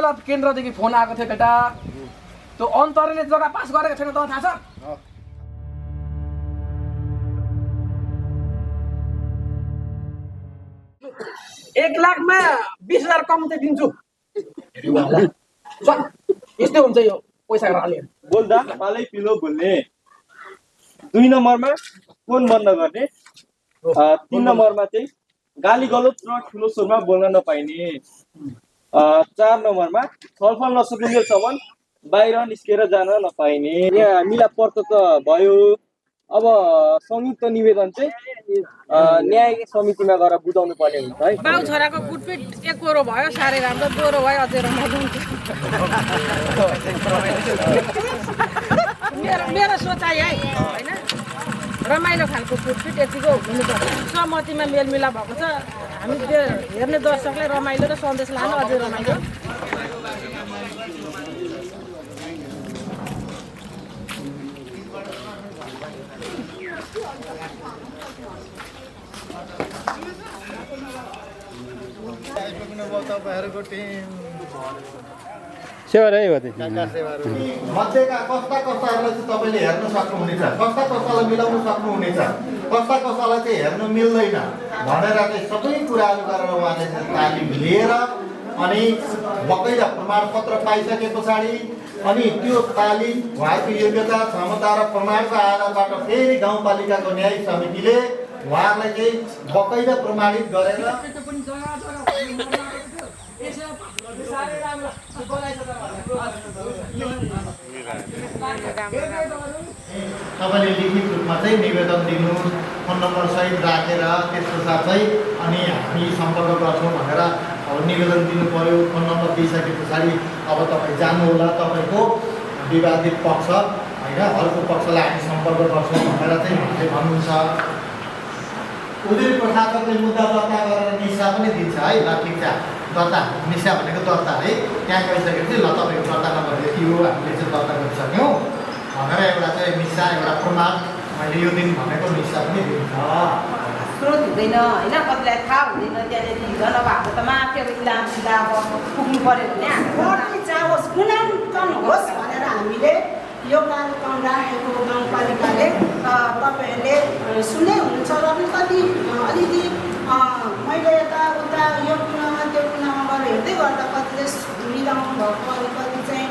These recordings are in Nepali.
बेला केन्द्रदेखि फोन आएको थियो केटा त्यो अन्तरले जग्गा पास गरेको छैन तँलाई थाहा छ 1 लाखमा 20,000 कम चाहिँ दिन्छु यस्तै हुन्छ यो पैसा राले बोल्दा मालै पिलो बोल्ने 2 नम्बरमा फोन बन्द गर्ने 3 नम्बरमा चाहिँ गाली गलौज र ठुलो स्वरमा बोल्न नपाइने 4 नम्बरमा छलफल नसकिन्जेलसम्म बाहिर निस्केर जान नपाइने यहाँ मिला पर्त त भयो अब संयुक्त निवेदन चाहिँ न्याय समितिमा गएर बुझाउनु पर्ने हुन्छ है बाउ छोराको कुटपिट एक कोरो भयो साह्रै राम्रो दोहोरो भयो अझै रमाइलो हुन्छ मेरो सोचाइ है होइन रमाइलो खालको कुटपिट यतिको हुनुपर्छ सहमतिमा मेलमिलाप भएको छ हामी त्यो हेर्ने दर्शकलाई रमाइलो र सन्देश लानु अझै रमाइलो तपाईँहरूको टिम सेवा रह्यो मध्येका कस्ता कस्ताहरूलाई चाहिँ तपाईँले हेर्न सक्नुहुनेछ कस्ता कस्तालाई मिलाउन सक्नुहुनेछ कस्ता कस्तालाई चाहिँ हेर्नु मिल्दैन भनेर चाहिँ सबै कुराहरू गरेर उहाँले चाहिँ तालिम लिएर अनि बकैदा प्रमाणपत्र पाइसके पछाडि अनि त्यो तालिम उहाँको योग्यता क्षमता र प्रमाणको आधारबाट फेरि गाउँपालिकाको न्याय समितिले उहाँहरूलाई चाहिँ बकैदा प्रमाणित गरेर तपाईँले लिखित रूपमा चाहिँ निवेदन दिनु फोन नम्बर सहित राखेर त्यस पछाडि चाहिँ अनि हामी सम्पर्क गर्छौँ भनेर अब निवेदन दिनु पर्यो फोन नम्बर दिइसके पछाडि अब तपाईँ जानुहोला तपाईँको विवादित पक्ष होइन अर्को पक्षलाई हामी सम्पर्क गर्छौँ भनेर चाहिँ उहाँले भन्नुहुन्छ उजुरी प्रसादले मुद्दा दर्ता गरेर निशा पनि दिन्छ है ल ठिक छ दर्ता निशा भनेको दर्ता है त्यहाँ गइसकेपछि ल तपाईँको दर्ता नम्बर यति हो हामीले चाहिँ दर्ता गरिसक्यौँ भनेर एउटा चाहिँ निशा एउटा प्रमाण मैले यो दिन भनेको निशा पनि दिन्छ स्रोत हुँदैन होइन कतिलाई थाहा हुँदैन त्यहाँनिर हिजो नभएको त माथि इलाम सिधा अब पुग्नु पऱ्यो भने हामी चाहोस् मूल्याङ्कन होस् भनेर हामीले यो कार्यक्रम राखेको गाउँपालिकाले तपाईँहरूले सुन्दै हुनुहुन्छ र पनि कति अलिकति मैले यताउता यो कुनामा त्यो कुनामा गएर हेर्दै गर्दा कति चाहिँ मिलाउनु भएको अनि कति चाहिँ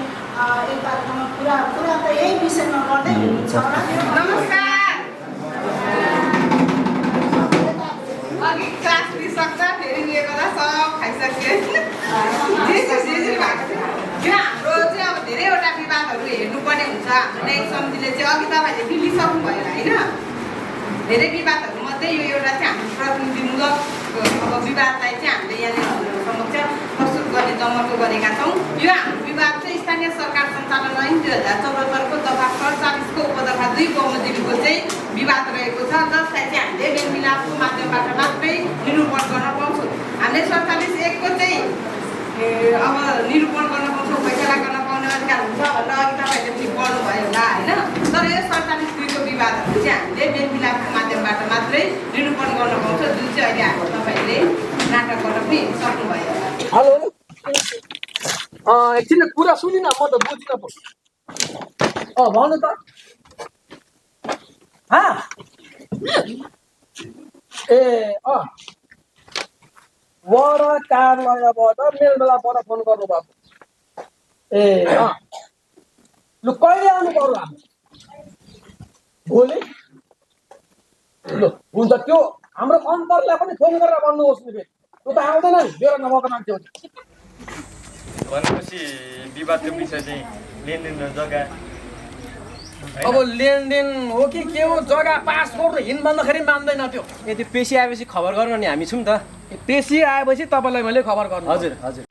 एकअर्कामा कुरा त यही विषयमा गर्दै हुनुहुन्छ नमस्कार अघि क्लास लिइसक्दा फेरि लिएको सब खाइसक्यो हाम्रो चाहिँ अब धेरैवटा विवादहरू हेर्नुपर्ने हुन्छ हाम्रो न्याय समितिले चाहिँ अघि तपाईँहरूले मिलिसक्नु भयो होइन धेरै विवादहरू मध्ये यो एउटा चाहिँ हाम्रो प्रतिनिधिमूलक अब विवादलाई चाहिँ हामीले यहाँनिर समक्ष प्रस्तुत गर्ने जमर्को गरेका छौँ यो हाम्रो विवाद चाहिँ स्थानीय सरकार सञ्चालन ऐन 2074 को दफा 47 को उपदफा 2 बमोजिमको चाहिँ विवाद रहेको छ जसलाई चाहिँ हामीले मेलमिलापको माध्यमबाट मात्रै निरूपण गर्न पाउँछौँ हामीले 47(1) को चाहिँ अब निरूपण गर्न पाउँछौँ फैसला गर्न पाउने अधिकार हुन्छ भनेर अघि तपाईँहरूले पनि पढ्नुभयो होला होइन तर यो 47(2) को विवादहरू चाहिँ हामीले मेलमिलापको माध्यमबाट मात्रै निरूपण गर्न पाउँछौँ जुन चाहिँ अहिले हाम्रो तपाईँहरूले नाटक गर्न पनि सक्नुभयो हेलो एकछिन कुरा सुनिन म त बुझिन पो भन्नु त ए वडा कार्यालयबाट मेलमिलापबाट फोन गर्नुभएको ए लु कहिले आउनु पर्यो हामी भोलि ल हुन्छ त्यो हाम्रो अन्तरलाई पनि फोन गरेर भन्नुहोस् नि फेरि त्यो त आउँदैन नि मेरो नभएको मान्छे हो भनेपछि विवादको विषय चाहिँ लेनदेन र जग्गा अब लेनदेन हो कि के हो जग्गा पासपोर्ट हिँड भन्दाखेरि मान्दैन त्यो यदि पेसी आएपछि खबर गर्नु नि हामी छौँ त पेसी आएपछि तपाईँलाई मैले खबर गर्नु हजुर हजुर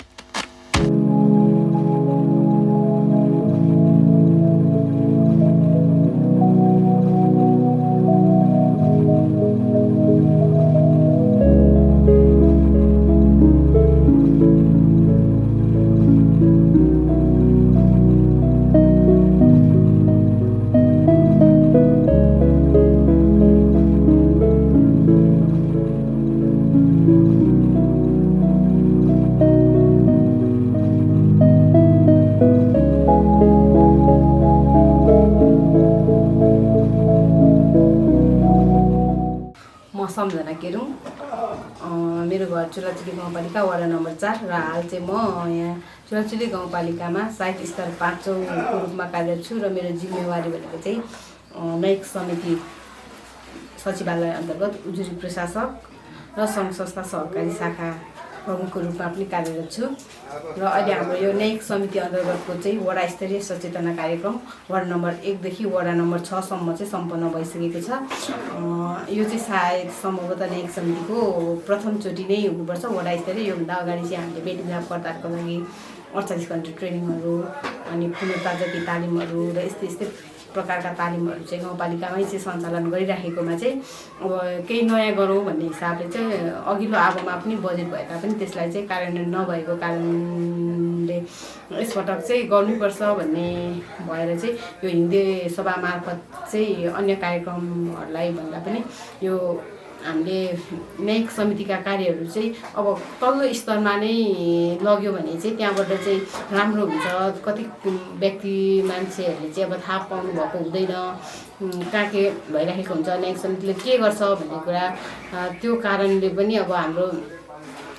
सम्झना केरुङ, मेरो घर चुलाचुली गाउँपालिका वडा नम्बर 4 र हाल चाहिँ म यहाँ चुलाचुली गाउँपालिकामा साहित्य स्तर 5औँको रूपमा कार्यरत छु र मेरो जिम्मेवारी भनेको चाहिँ न्यायिक समिति सचिवालय अन्तर्गत उजुरी प्रशासक र सङ्घ संस्था सहकारी शाखा प्रमुखको रूपमा पनि कार्यरत छु र अहिले हाम्रो यो न्यायिक समिति अन्तर्गतको चाहिँ वडा स्तरीय सचेतना कार्यक्रम वार्ड नम्बर 1 देखि वडा नम्बर 6 सम्म चाहिँ सम्पन्न भइसकेको छ। यो चाहिँ सायद सम्भवतः न्यायिक समितिको प्रथमचोटि नै हुनुपर्छ वडा स्तरीय। योभन्दा अगाडि चाहिँ हामीले मेडिकलकर्ताहरूको लागि 48 घन्टा ट्रेनिङहरू अनि पुनर्ताजगी तालिमहरू र यस्तै प्रकारका तालिमहरू चाहिँ गाउँपालिकामै चाहिँ सञ्चालन गरिराखेकोमा चाहिँ अब केही नयाँ गरौँ भन्ने हिसाबले चाहिँ अघिल्लो आगोमा पनि बजेट भए तापनि त्यसलाई चाहिँ कार्यान्वयन नभएको कारणले यसपटक चाहिँ गर्नुपर्छ भन्ने भएर चाहिँ यो हिउँदे सभा मार्फत चाहिँ अन्य कार्यक्रमहरूलाई भन्दा पनि यो हामीले न्यायिक समितिका कार्यहरू चाहिँ अब तल्लो स्तरमा नै लग्यो भने चाहिँ त्यहाँबाट चाहिँ राम्रो हुन्छ। कति व्यक्ति मान्छेहरूले चाहिँ अब थाहा पाउनु भएको हुँदैन, कहाँ के भइराखेको हुन्छ, न्यायिक समितिले के गर्छ भन्ने कुरा। त्यो कारणले पनि अब हाम्रो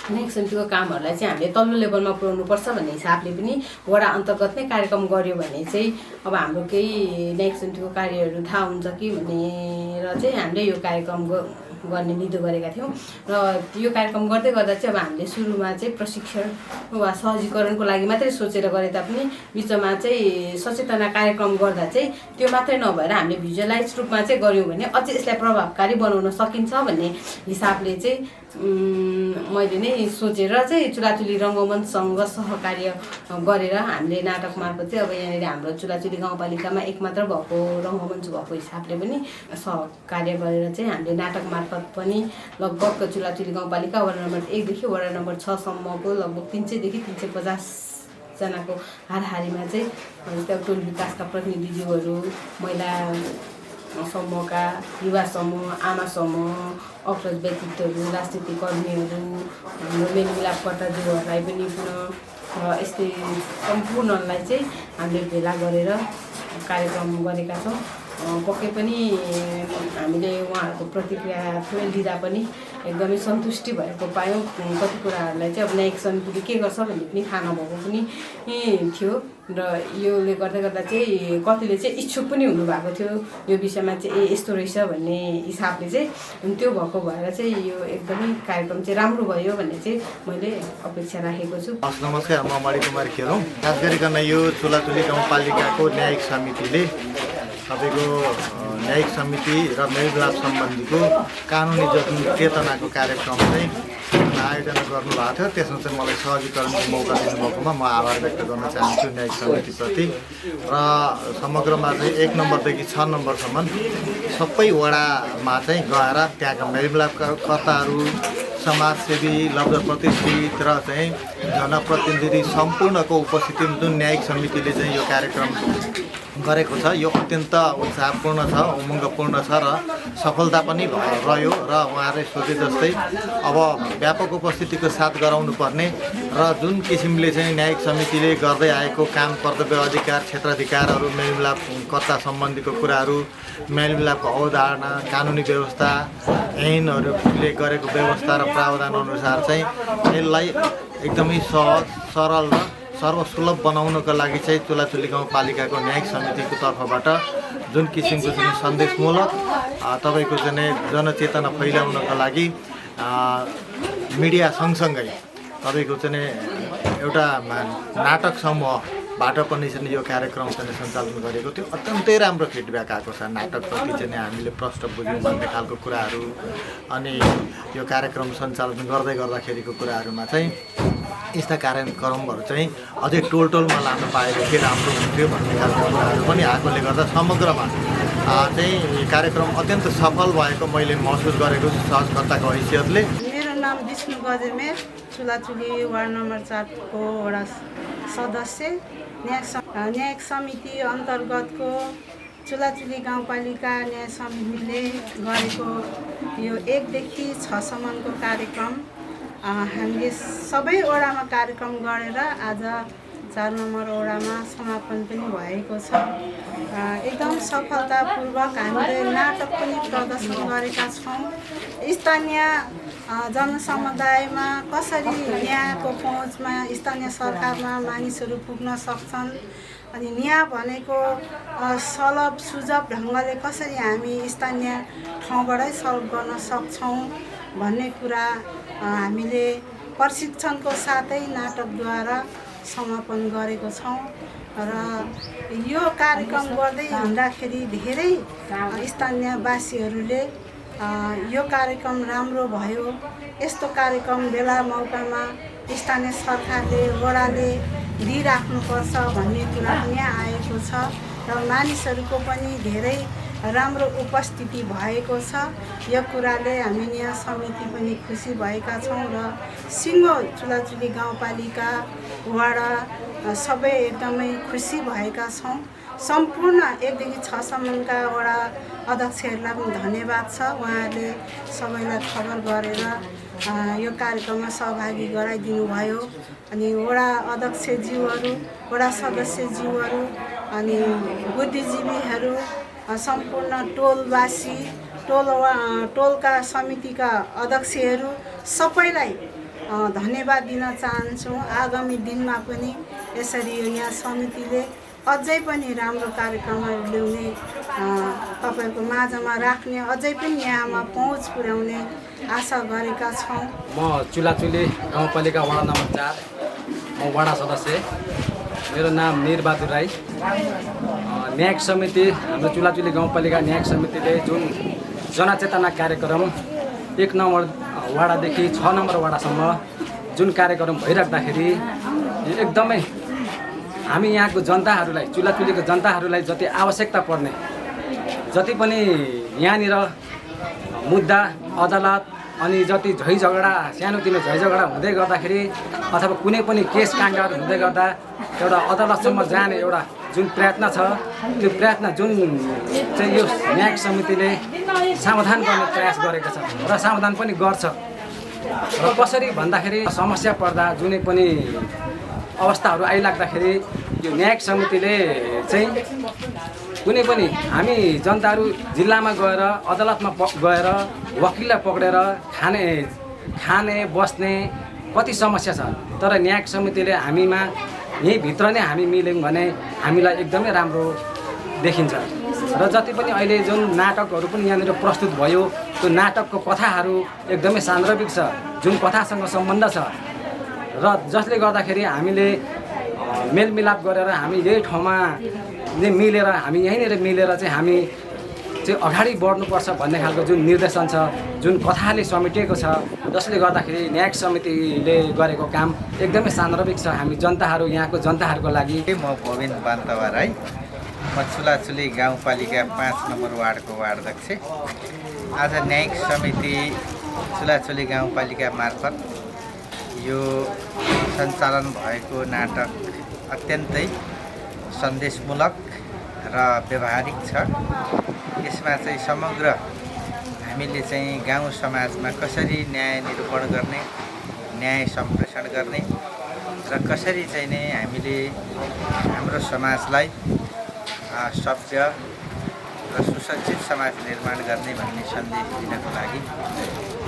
न्यायिक समितिको कामहरूलाई चाहिँ हामीले तल्लो लेभलमा पुर्याउनुपर्छ भन्ने हिसाबले पनि वडा अन्तर्गत नै कार्यक्रम गऱ्यो भने चाहिँ अब हाम्रो केही न्यायिक समितिको कार्यहरू थाहा हुन्छ कि भनेर चाहिँ हामीले यो कार्यक्रम गर्ने निधो गरेका थियौँ र यो कार्यक्रम गर्दै गर्दा चाहिँ अब हामीले सुरुमा चाहिँ प्रशिक्षण वा सहजीकरणको लागि मात्रै सोचेर गरे तापनि बिचमा चाहिँ सचेतना कार्यक्रम गर्दा चाहिँ त्यो मात्रै नभएर हामीले भिजुअलाइज रूपमा चाहिँ गऱ्यौँ भने अझै यसलाई प्रभावकारी बनाउन सकिन्छ भन्ने हिसाबले चाहिँ मैले नै सोचेर चाहिँ चुलाचुली रङ्गमञ्चसँग सहकार्य गरेर हामीले नाटक मार्फत चाहिँ अब यहाँनिर हाम्रो चुलाचुली गाउँपालिकामा एकमात्र भएको रङ्गमञ्च भएको हिसाबले पनि सहकार्य गरेर चाहिँ हामीले नाटक मार्फत पनि लगभग चुलाचुली गाउँपालिका वडा नम्बर 1 देखि वडा नम्बर 6 सम्मको लगभग 300 देखि 350 जनाको हाराहारीमा चाहिँ जस्तै टोल विकासका प्रतिनिधिज्यूहरू, महिला समूहका युवा समूह, आमा समूह, अग्रज व्यक्तित्वहरू, राजनीतिक कर्मीहरू, हाम्रो मेलमिलापकर्ताज्यूहरूलाई पनि पुनः यस्तै सम्पूर्णलाई चाहिँ हामीले भेला गरेर कार्यक्रम गरेका छौँ। पक्कै पनि हामीले उहाँहरूको प्रतिक्रिया थोरै लिँदा पनि एकदमै सन्तुष्टि भएको पायौँ। कति कुराहरूलाई चाहिँ अब न्यायिक समितिले के गर्छ भन्ने पनि थाहा नभएको पनि थियो र योले गर्दा चाहिँ कतिले चाहिँ इच्छुक पनि हुनुभएको थियो यो विषयमा चाहिँ यस्तो रहेछ भन्ने हिसाबले चाहिँ। त्यो भएको भएर चाहिँ यो एकदमै कार्यक्रम चाहिँ राम्रो भयो भन्ने चाहिँ मैले अपेक्षा राखेको छु। नमस्कार, म मणि कुमार खेरौँ। खास गरिकन यो चुलाचुली गाउँपालिकाको न्यायिक समितिले तपाईँको न्यायिक समिति र मेलमिलाप सम्बन्धीको कानुनी जुन चेतनाको कार्यक्रम चाहिँ आयोजना गर्नुभएको थियो, त्यसमा चाहिँ मलाई सहजीकरणको मौका दिनुभएकोमा म आभार व्यक्त गर्न चाहन्छु न्यायिक समितिप्रति। र समग्रमा चाहिँ 1 नम्बरदेखि 6 नम्बरसम्म सबै वडामा चाहिँ गएर त्यहाँका मेलमिलापकर्ताहरू, समाजसेवी, लब्ध प्रतिष्ठित र चाहिँ जनप्रतिनिधि सम्पूर्णको उपस्थितिमा जुन न्यायिक समितिले चाहिँ यो कार्यक्रम गरेको छ यो अत्यन्त उत्साहपूर्ण छ, उमङ्गपूर्ण छ र सफलता पनि रह्यो। र उहाँहरूले सोचे जस्तै अब व्यापक उपस्थितिको साथ गराउनु पर्ने र जुन किसिमले चाहिँ न्यायिक समितिले गर्दै आएको काम, कर्तव्य, अधिकार, क्षेत्राधिकारहरू, मेलमिलापकर्ता सम्बन्धीको कुराहरू, मेलमिलापको अवधारणा, कानुनी व्यवस्था, ऐनहरूले गरेको व्यवस्था र प्रावधान अनुसार चाहिँ यसलाई एकदमै सहज, सरल र सर्वसुलभ बनाउनको लागि चाहिँ चुलाचुली गाउँपालिकाको न्यायिक समितिको तर्फबाट जुन किसिमको चाहिँ सन्देशमूलक तपाईँको चाहिँ जनचेतना फैलाउनको लागि मिडिया सँगसँगै तपाईँको चाहिँ एउटा नाटक समूहबाट पनि चाहिँ यो कार्यक्रम चाहिँ सञ्चालन गरेको थियो। अत्यन्तै राम्रो फिडब्याक आएको छ नाटकप्रति चाहिँ हामीले प्रष्ट बुझ्यौँ भन्ने खालको कुराहरू। अनि यो कार्यक्रम सञ्चालन गर्दै गर्दाखेरिको कुराहरूमा चाहिँ यस्ता कार्यक्रमहरू चाहिँ अझै टोलमा लान पाएदेखि राम्रो हुन्थ्यो भन्ने खालको कुराहरू पनि आएकोले गर्दा समग्रमा चाहिँ कार्यक्रम अत्यन्त सफल भएको मैले महसुस गरेको छु सहजकर्ताको हैसियतले। मेरो नाम विष्णु गजमेर, चुलाचुली वार्ड नम्बर 4 को वडा सदस्य। न्यायिक समिति अन्तर्गतको चुलाचुली गाउँपालिका न्याय समितिले गरेको यो 1 देखि 6 सम्मको कार्यक्रम हामीले सबै वडामा कार्यक्रम गरेर आज 4 नम्बर वडामा समापन पनि भएको छ। एकदम सफलतापूर्वक हामीले नाटक पनि प्रदर्शन गरेका छौँ। स्थानीय जनसमुदायमा कसरी न्यायको पहुँचमा स्थानीय सरकारमा मानिसहरू पुग्न सक्छन्, अनि न्याय भनेको सलभ सुझाव ढङ्गले कसरी हामी स्थानीय ठाउँबाटै सल्भ गर्न सक्छौँ भन्ने कुरा हामीले प्रशिक्षणको साथै नाटकद्वारा समापन गरेको छौँ। र यो कार्यक्रम गर्दै हुँदाखेरि धेरै स्थानीयवासीहरूले यो कार्यक्रम राम्रो भयो, यस्तो कार्यक्रम बेला मौकामा स्थानीय सरकारले वडाले दिइराख्नुपर्छ भन्ने कुरा पनि आएको छ र मानिसहरूको पनि धेरै राम्रो उपस्थिति भएको छ। यो कुराले हामी यहाँ समिति पनि खुसी भएका छौँ र सिङ्गो चुलाचुली गाउँपालिका वडा सबै एकदमै खुसी भएका छौँ। सम्पूर्ण 1 देखि 6 सम्मका वडा अध्यक्षहरूलाई पनि धन्यवाद छ, उहाँहरूले सबैलाई खबर गरेर यो कार्यक्रममा सहभागी गराइदिनु भयो। अनि वडा अध्यक्षज्यूहरू, वडा सदस्यज्यूहरू, अनि बुद्धिजीवीहरू, सम्पूर्ण टोलवासी, टोलका समितिका अध्यक्षहरू सबैलाई धन्यवाद दिन चाहन्छु। आगामी दिनमा पनि यसरी यहाँ समितिले अझै पनि राम्रो कार्यक्रमहरू ल्याउने, तपाईँको माझमा राख्ने, अझै पनि यहाँमा पहुँच पुर्याउने आशा गरेका छौँ। म चुलाचुली गाउँपालिका वडा नम्बर 4 म वडा सदस्य। मेरो नाम निरबहादुर राई। न्यायिक समिति, हाम्रो चुलाचुली गाउँपालिका न्यायिक समितिले जुन जनचेतना कार्यक्रम 1 नम्बर वडादेखि 6 नम्बर वडासम्म जुन कार्यक्रम भइराख्दाखेरि एकदमै हामी यहाँको जनताहरूलाई, चुलाचुलीको जनताहरूलाई जति आवश्यकता पर्ने, जति पनि यहाँनिर मुद्दा अदालत अनि जति झैझगडा, सानोतिनो झैझगडा हुँदै गर्दाखेरि अथवा कुनै पनि केस काण्डहरू हुँदै गर्दा एउटा अदालतसम्म जाने एउटा जुन प्रयत्न छ, त्यो प्रयत्न जुन चाहिँ यो न्यायिक समितिले समाधान गर्ने प्रयास गरेको छ र समाधान पनि गर्छ। र कसरी भन्दाखेरि समस्या पर्दा जुनै पनि अवस्थाहरू आइलाग्दाखेरि यो न्यायिक समितिले चाहिँ कुनै पनि हामी जनताहरू जिल्लामा गएर अदालतमा गएर वकिललाई पक्रेर खाने बस्ने कति समस्या छ, तर न्यायिक समितिले हामीमा यहीँभित्र नै हामी मिल्यौँ भने हामीलाई एकदमै राम्रो देखिन्छ। र जति पनि अहिले जुन नाटकहरू पनि यहाँनिर प्रस्तुत भयो, त्यो नाटकको कथाहरू एकदमै सान्दर्भिक छ, जुन कथासँग सम्बन्ध छ र जसले गर्दाखेरि हामीले मेलमिलाप गरेर हामी यही ठाउँमा मिलेर, हामी यहीँनिर मिलेर चाहिँ हामी चाहिँ अगाडि बढ्नुपर्छ भन्ने खालको जुन निर्देशन छ, जुन कथाले समेटिएको छ, जसले गर्दाखेरि न्यायिक समितिले गरेको काम एकदमै सान्दर्भिक छ हामी जनताहरू, यहाँको जनताहरूको लागि। म भोविन बान्तवा राई, म चुलाचुली गाउँपालिका 5 नम्बर वार्डको वार्ड अध्यक्ष। आज न्यायिक समिति चुलाचुली गाउँपालिका मार्फत यो सञ्चालन भएको नाटक अत्यन्तै सन्देशमूलक र व्यवहारिक छ। यसमा चाहिँ समग्र हामीले चाहिँ गाउँ समाजमा कसरी न्याय निरूपण गर्ने, न्याय सम्प्रेषण गर्ने र कसरी चाहिँ नै हामीले हाम्रो समाजलाई सभ्य र सुसज्जित समाज निर्माण गर्ने भन्ने सन्देश दिनको लागि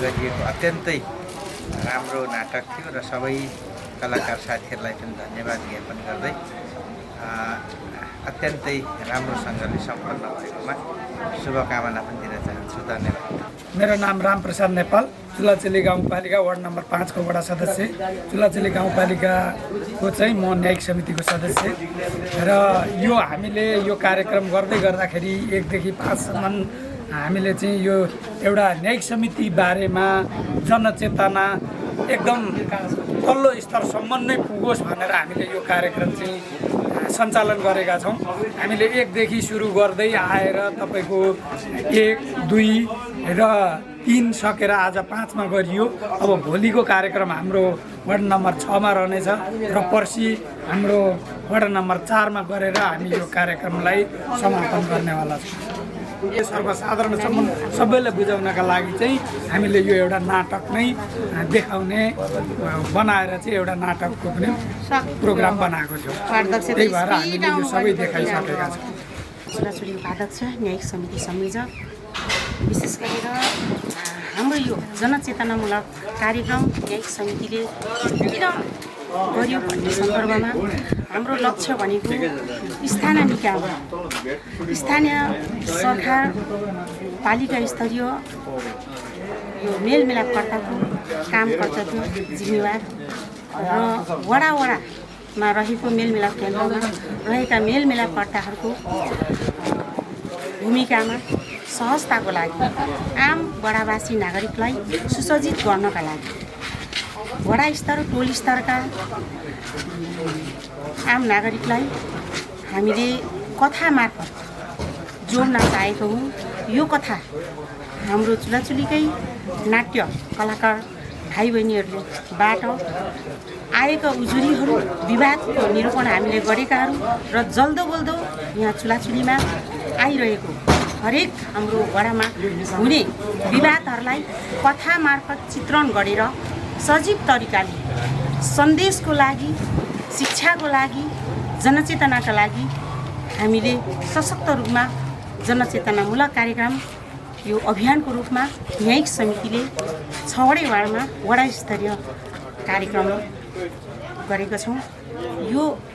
गरिएको अत्यन्तै राम्रो नाटक थियो र सबै कलाकार साथीहरूलाई पनि धन्यवाद ज्ञापन गर्दै अत्यन्तै राम्रोसँगले सम्पन्न भएकोमा शुभकामना पनि दिन चाहन्छु। धन्यवाद। मेरो नाम रामप्रसाद नेपाल, चुलाचुली गाउँपालिका वार्ड नम्बर 5 को वडा सदस्य। चुलाचुली गाउँपालिकाको चाहिँ म न्यायिक समितिको सदस्य र यो हामीले यो कार्यक्रम गर्दै गर्दाखेरि 1 देखि 5 सम्म हामीले चाहिँ यो एउटा न्यायिक समिति बारेमा जनचेतना एकदम तल्लो स्तरसम्म नै पुगोस् भनेर हामीले यो कार्यक्रम चाहिँ सञ्चालन गरेका छौँ। हामीले 1 देखि सुरु गर्दै आएर तपाईँको 1, 2 र 3 सकेर आज 5 मा गरियो। अब भोलिको कार्यक्रम हाम्रो वार्ड नम्बर 6 मा रहनेछ र पर्सि हाम्रो वार्ड नम्बर 4 मा गरेर हामी यो कार्यक्रमलाई समापन गर्नेवाला छौँ। यो सर्वसाधारणसम्म सबैलाई बुझाउनका लागि चाहिँ हामीले यो एउटा नाटक नै देखाउने बनाएर चाहिँ एउटा नाटकको पनि प्रोग्राम बनाएको छौँ। त्यही भएर हामीले यो सबै देखाइसकेका छौँ। छोराछोरी उपाध्यक्ष न्यायिक समिति संयोजक। विशेष गरेर हाम्रो यो जनचेतनामूलक कार्यक्रम न्यायिक समितिले किन गर्यो भन्ने सन्दर्भमा हाम्रो लक्ष्य भनेको स्थानीय निकायमा स्थानीय सरकार पालिका स्तरीय यो मेलमिलापकर्ताको काम कर्तव्य जिम्मेवार र वडामा रहेको मेलमिलाप केन्द्रमा रहेका मेलमिलापकर्ताहरूको भूमिकामा सहजताको लागि आम वडावासी नागरिकलाई सुसज्जित गर्नका लागि वडा स्तर टोल स्तरका आम नागरिकलाई हामीले कथा मार्फत जोड्न चाहेको हौँ। यो कथा हाम्रो चुलाचुलीकै नाट्य कलाकार भाइ बहिनीहरूबाट आएका उजुरीहरू विवादको निरूपण हामीले गरेकाहरू र जल्दो बल्दो यहाँ चुलाचुलीमा आइरहेको हरेक हाम्रो वडामा हुने विवादहरूलाई कथा मार्फत चित्रण गरेर सजीव तरिकाले सन्देशको लागि शिक्षाको लागि जनचेतनाका लागि हामीले सशक्त रूपमा जनचेतनामूलक कार्यक्रम यो अभियानको रूपमा न्यायिक समितिले 6वटै वार्डमा वडा स्तरीय कार्यक्रम गरेका छौँ।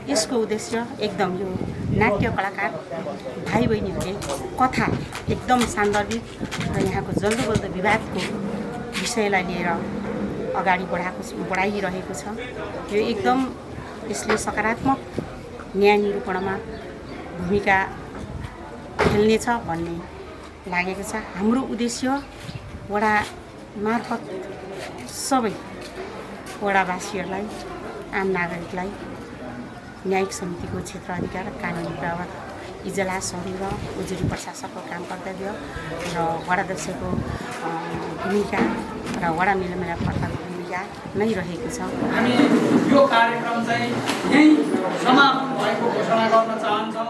यसको उद्देश्य एकदम यो नाट्य कलाकार भाइ बहिनीहरूले कथा एकदम सान्दर्भिक र यहाँको जल्दोबल्दो विवादको विषयलाई लिएर अगाडि बढाइरहेको छ। यो एकदम यसले सकारात्मक न्याय निरूपणमा भूमिका खेल्नेछ भन्ने लागेको छ। हाम्रो उद्देश्य वडा मार्फत सबै वडावासीहरूलाई आम नागरिकलाई न्यायिक समितिको क्षेत्र अधिकार कानुनी प्रावधान इजलासहरू र उजुरी प्रशासकको काम कर्तव्य र वडाध्यक्षको भूमिका र वडा मेलमिलापकर्ताको भूमिका नै रहेको छ। हामी यो कार्यक्रम चाहिँ यही समापन भएको घोषणा गर्न चाहन्छौँ।